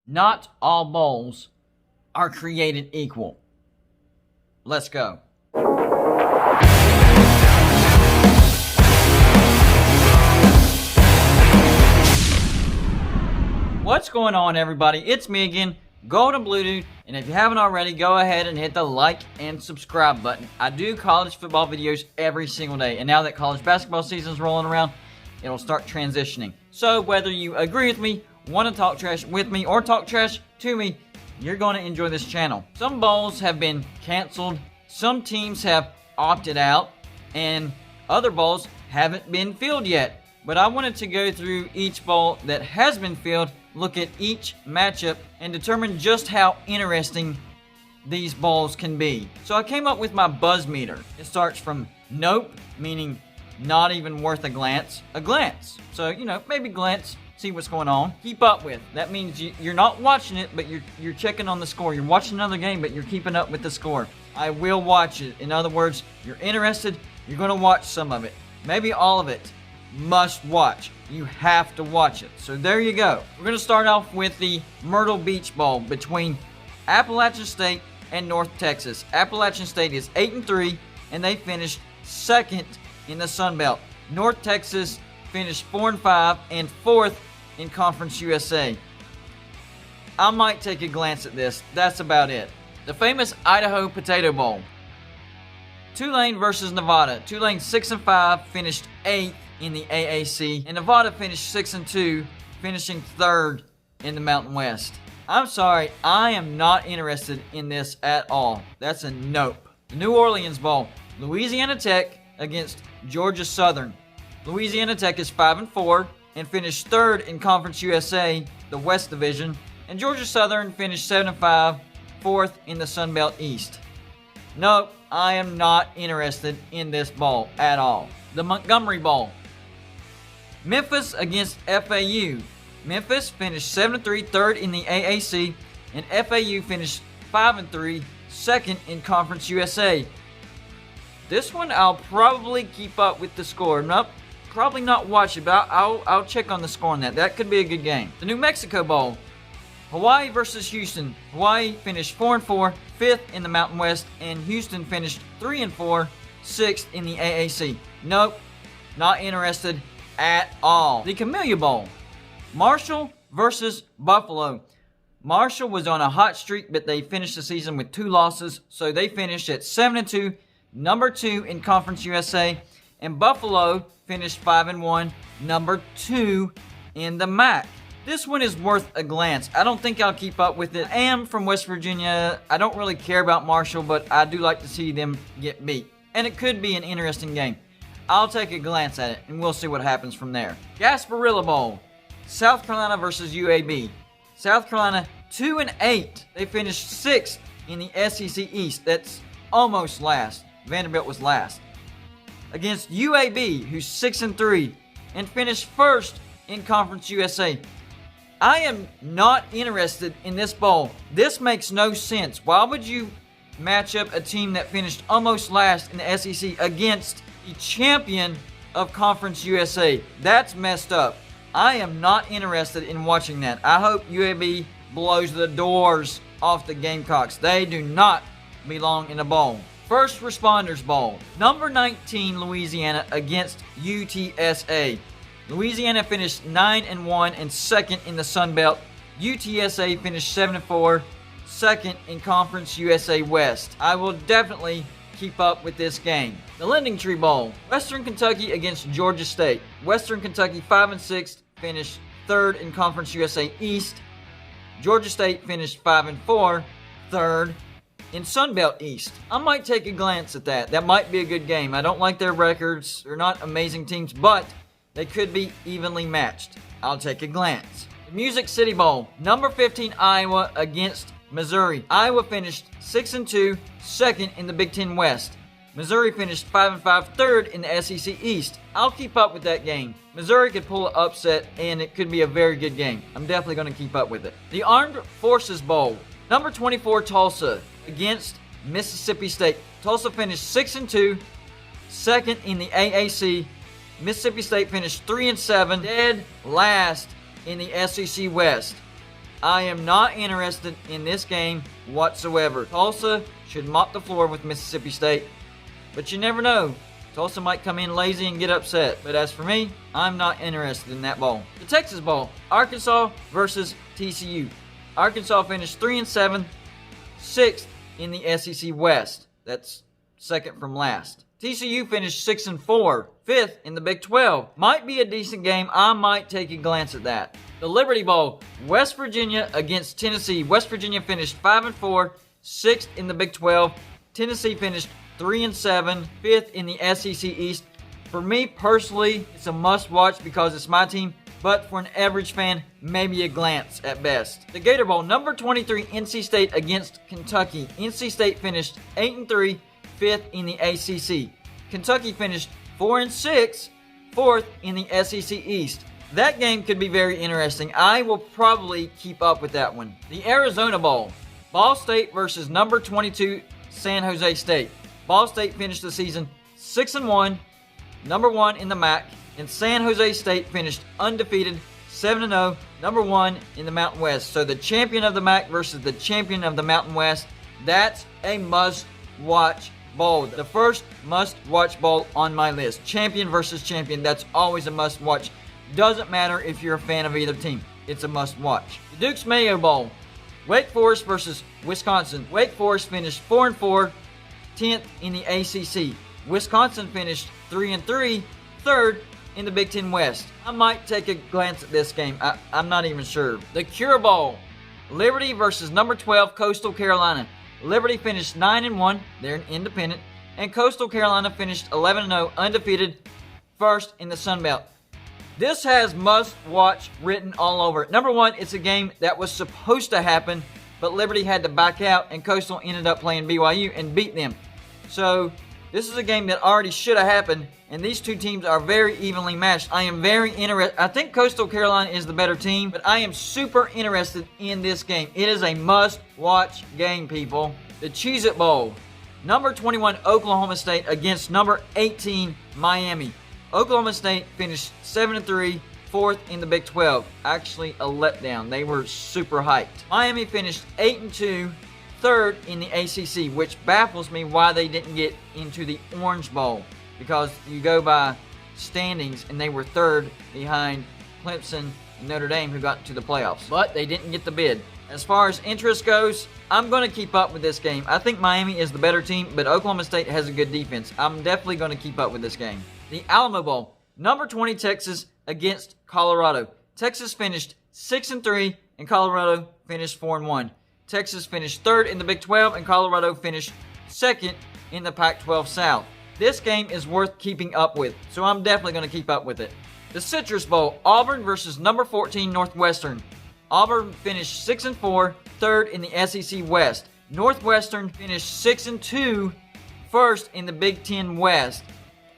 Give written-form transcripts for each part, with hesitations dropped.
Not all bowls are created equal. Let's go. What's going on, everybody? It's me again, Golden Blue Dude, and if you haven't already, go ahead and hit the like and subscribe button. I do college football videos every single day, and now that college basketball season is rolling around, it'll start transitioning. So whether you agree with me, want to talk trash with me, or talk trash to me, you're going to enjoy this channel. Some bowls have been canceled, some teams have opted out, and other bowls haven't been filled yet. But I wanted to go through each bowl that has been filled, look at each matchup, and determine just how interesting these bowls can be. So I came up with my buzz meter. It starts from nope, meaning not even worth a glance. A glance. So, maybe glance, see what's going on. Keep up with. That means you're not watching it, but you're checking on the score. You're watching another game, but you're keeping up with the score. I will watch it. In other words, you're interested, you're going to watch some of it. Maybe all of it. Must watch. You have to watch it. So there you go. We're going to start off with the Myrtle Beach Bowl between Appalachian State and North Texas. Appalachian State is 8-3, and they finished second in the Sun Belt. North Texas finished 4-5 and fourth in Conference USA. I might take a glance at this. That's about it. The famous Idaho Potato Bowl. Tulane versus Nevada. Tulane 6-5, finished 8th in the AAC, and Nevada finished 6-2, finishing 3rd in the Mountain West. I'm sorry, I am not interested in this at all. That's a nope. The New Orleans Bowl. Louisiana Tech against Georgia Southern. Louisiana Tech is 5-4 and finished 3rd in Conference USA, the West Division, and Georgia Southern finished 7-5, 4th in the Sun Belt East. Nope, I am not interested in this bowl at all. The Montgomery Bowl. Memphis against FAU. Memphis finished 7-3, 3rd in the AAC, and FAU finished 5-3, 2nd in Conference USA. This one I'll probably keep up with the score. Nope, probably not watch it, but I'll check on the score on that. That could be a good game. The New Mexico Bowl. Hawaii versus Houston. Hawaii finished 4-4, 5th in the Mountain West, and Houston finished 3-4, 6th in the AAC. Nope, not interested at all. The Camellia Bowl. Marshall versus Buffalo. Marshall was on a hot streak, but they finished the season with 2 losses, so they finished at 7-2, number 2 in Conference USA, and Buffalo finished 5-1, number 2 in the MAC. This one is worth a glance. I don't think I'll keep up with it. I am from West Virginia. I don't really care about Marshall, but I do like to see them get beat. And it could be an interesting game. I'll take a glance at it, and we'll see what happens from there. Gasparilla Bowl. South Carolina versus UAB. South Carolina 2-8. They finished 6th in the SEC East. That's almost last. Vanderbilt was last. Against UAB, who's 6-3, and finished 1st in Conference USA. I am not interested in this bowl. This makes no sense. Why would you match up a team that finished almost last in the SEC against the champion of Conference USA? That's messed up. I am not interested in watching that. I hope UAB blows the doors off the Gamecocks. They do not belong in a bowl. First Responders Bowl. Number 19 Louisiana against UTSA. Louisiana finished 9-1 and 2nd in the Sun Belt. UTSA finished 7-4, 2nd in Conference USA West. I will definitely keep up with this game. The Lending Tree Bowl. Western Kentucky against Georgia State. Western Kentucky 5-6, finished 3rd in Conference USA East. Georgia State finished 5-4, 3rd in Sun Belt East. I might take a glance at that. That might be a good game. I don't like their records. They're not amazing teams, but they could be evenly matched. I'll take a glance. The Music City Bowl. Number 15 Iowa against Missouri. Iowa finished 6-2, 2nd in the Big Ten West. Missouri finished 5-5, 3rd in the SEC East. I'll keep up with that game. Missouri could pull an upset, and it could be a very good game. I'm definitely going to keep up with it. The Armed Forces Bowl. Number 24 Tulsa against Mississippi State. Tulsa finished 6-2, 2nd in the AAC. Mississippi State finished 3-7, dead last in the SEC West. I am not interested in this game whatsoever. Tulsa should mop the floor with Mississippi State, but you never know. Tulsa might come in lazy and get upset. But as for me, I'm not interested in that bowl. The Texas Bowl, Arkansas versus TCU. Arkansas finished 3-7, 6th in the SEC West. That's second from last. TCU finished 6-4, 5th in the Big 12. Might be a decent game. I might take a glance at that. The Liberty Bowl, West Virginia against Tennessee. West Virginia finished 5-4, 6th in the Big 12. Tennessee finished 3-7, 5th in the SEC East. For me personally, it's a must-watch because it's my team, but for an average fan, maybe a glance at best. The Gator Bowl, number 23, NC State against Kentucky. NC State finished 8-3, 5th in the ACC. Kentucky finished 4-6, 4th in the SEC East. That game could be very interesting. I will probably keep up with that one. The Arizona Bowl, Ball State versus number 22, San Jose State. Ball State finished the season 6-1, number 1 in the MAC, and San Jose State finished undefeated, 7-0, number 1 in the Mountain West. So the champion of the MAC versus the champion of the Mountain West, that's a must-watch bowl. The first must-watch bowl on my list. Champion versus champion, that's always a must-watch. Doesn't matter if you're a fan of either team. It's a must-watch. The Duke's Mayo Bowl, Wake Forest versus Wisconsin. Wake Forest finished 4-4, 10th in the ACC. Wisconsin finished 3-3, 3rd in the Big Ten West. I might take a glance at this game. I'm not even sure. The Cure Bowl, Liberty versus number 12, Coastal Carolina. Liberty finished 9-1, they're an independent, and Coastal Carolina finished 11-0, undefeated, 1st in the Sun Belt. This has must-watch written all over it. Number 1, it's a game that was supposed to happen, but Liberty had to back out, and Coastal ended up playing BYU and beat them. So this is a game that already should have happened, and these two teams are very evenly matched. I am very interested. I think Coastal Carolina is the better team, but I am super interested in this game. It is a must-watch game, people. The Cheez-It Bowl, number 21 Oklahoma State against number 18 Miami. Oklahoma State finished 7-3, 4th in the Big 12. Actually, a letdown. They were super hyped. Miami finished 8-2, 3rd in the ACC, which baffles me why they didn't get into the Orange Bowl, because you go by standings and they were 3rd behind Clemson and Notre Dame, who got to the playoffs. But they didn't get the bid. As far as interest goes, I'm going to keep up with this game. I think Miami is the better team, but Oklahoma State has a good defense. I'm definitely going to keep up with this game. The Alamo Bowl, number 20 Texas against Colorado. Texas finished 6-3, and Colorado finished 4-1. Texas finished 3rd in the Big 12, and Colorado finished 2nd in the Pac-12 South. This game is worth keeping up with, so I'm definitely going to keep up with it. The Citrus Bowl, Auburn versus number 14 Northwestern. Auburn finished 6-4, 3rd in the SEC West. Northwestern finished 6-2, 1st in the Big Ten West.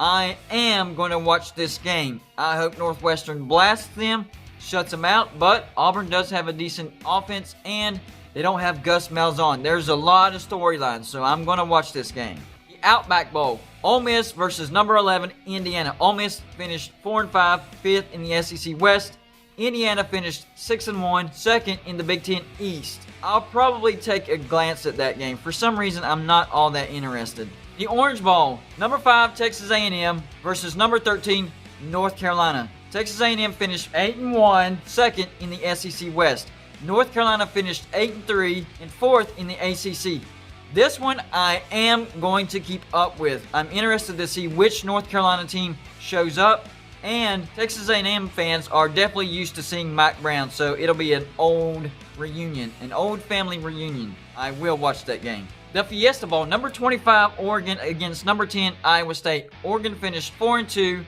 I am going to watch this game. I hope Northwestern blasts them, shuts them out, but Auburn does have a decent offense, and they don't have Gus Malzahn. There's a lot of storylines, so I'm going to watch this game. The Outback Bowl, Ole Miss versus number 11 Indiana. Ole Miss finished 4-5, 5th in the SEC West. Indiana finished 6-1, 2nd in the Big Ten East. I'll probably take a glance at that game. For some reason, I'm not all that interested. The Orange Bowl, number 5 Texas A&M versus number 13 North Carolina. Texas A&M finished 8-1, 2nd in the SEC West. North Carolina finished 8-3 and 4th in the ACC. This one I am going to keep up with. I'm interested to see which North Carolina team shows up, and Texas A&M fans are definitely used to seeing Mike Brown, so it'll be an old reunion, an old family reunion. I will watch that game. The Fiesta Bowl, number 25 Oregon against number 10 Iowa State. Oregon finished 4-2,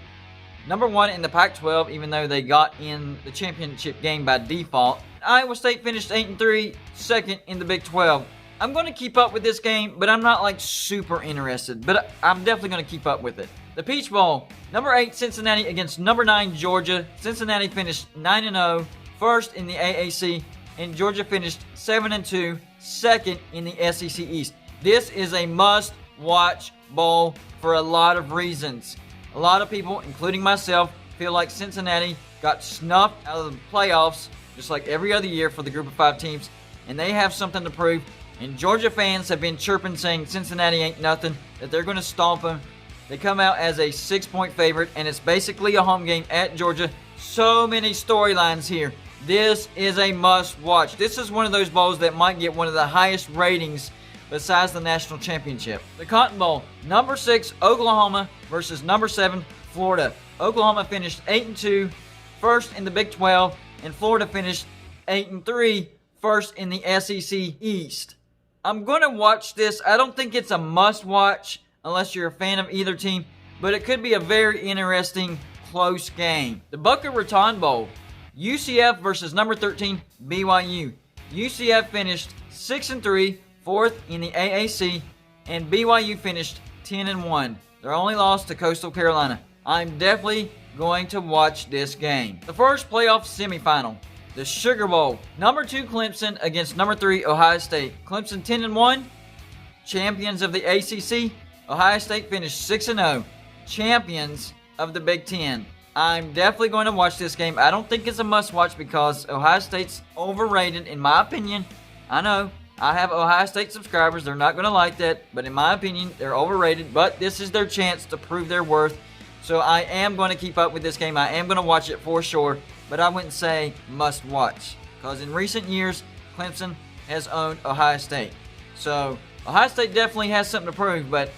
number 1 in the Pac-12, even though they got in the championship game by default. Iowa State finished 8-3, 2nd in the Big 12. I'm going to keep up with this game, but I'm not like super interested, but I'm definitely going to keep up with it. The Peach Bowl, number 8 Cincinnati against number 9 Georgia. Cincinnati finished 9-0, 1st in the AAC, and Georgia finished 7-2, 2nd in the SEC East. This is a must-watch bowl for a lot of reasons. A lot of people, including myself, feel like Cincinnati got snuffed out of the playoffs just like every other year for the group of 5 teams, and they have something to prove. And Georgia fans have been chirping saying Cincinnati ain't nothing, that they're going to stomp them. They come out as a 6-point favorite, and it's basically a home game at Georgia. So many storylines here. This is a must-watch. This is one of those bowls that might get one of the highest ratings besides the national championship. The Cotton Bowl, number 6 Oklahoma versus number 7 Florida. Oklahoma finished 8-2, first in the Big 12, and Florida finished 8-3, first in the SEC East. I'm going to watch this. I don't think it's a must-watch unless you're a fan of either team, but it could be a very interesting, close game. The Boca Raton Bowl, UCF versus number 13 BYU. UCF finished 6-3, fourth in the AAC, and BYU finished 10-1. Their only loss to Coastal Carolina. I'm definitely going to watch this game. The first playoff semifinal, the Sugar Bowl, number 2 Clemson against number 3 Ohio State. Clemson 10-1, champions of the ACC. Ohio State finished 6-0, champions of the Big Ten. I'm definitely going to watch this game. I don't think it's a must-watch because Ohio State's overrated, in my opinion. I know, I have Ohio State subscribers. They're not going to like that, but in my opinion, they're overrated. But this is their chance to prove their worth. So I am going to keep up with this game. I am going to watch it for sure, but I wouldn't say must-watch because in recent years, Clemson has owned Ohio State. So Ohio State definitely has something to prove, but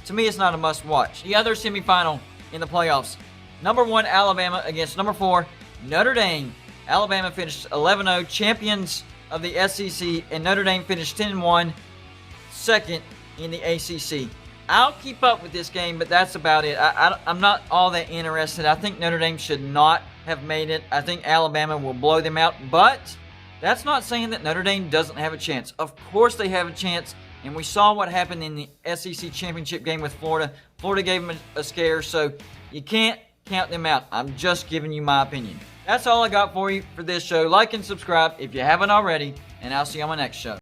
to me, it's not a must-watch. The other semifinal in the playoffs, number 1 Alabama against number 4 Notre Dame. Alabama finished 11-0, champions of the SEC, and Notre Dame finished 10-1, second in the ACC. I'll keep up with this game, but that's about it. I'm not all that interested. I think Notre Dame should not have made it. I think Alabama will blow them out, but that's not saying that Notre Dame doesn't have a chance. Of course they have a chance, and we saw what happened in the SEC championship game with Florida. Florida gave them a scare, so you can't count them out. I'm just giving you my opinion. That's all I got for you for this show. Like and subscribe if you haven't already, and I'll see you on my next show.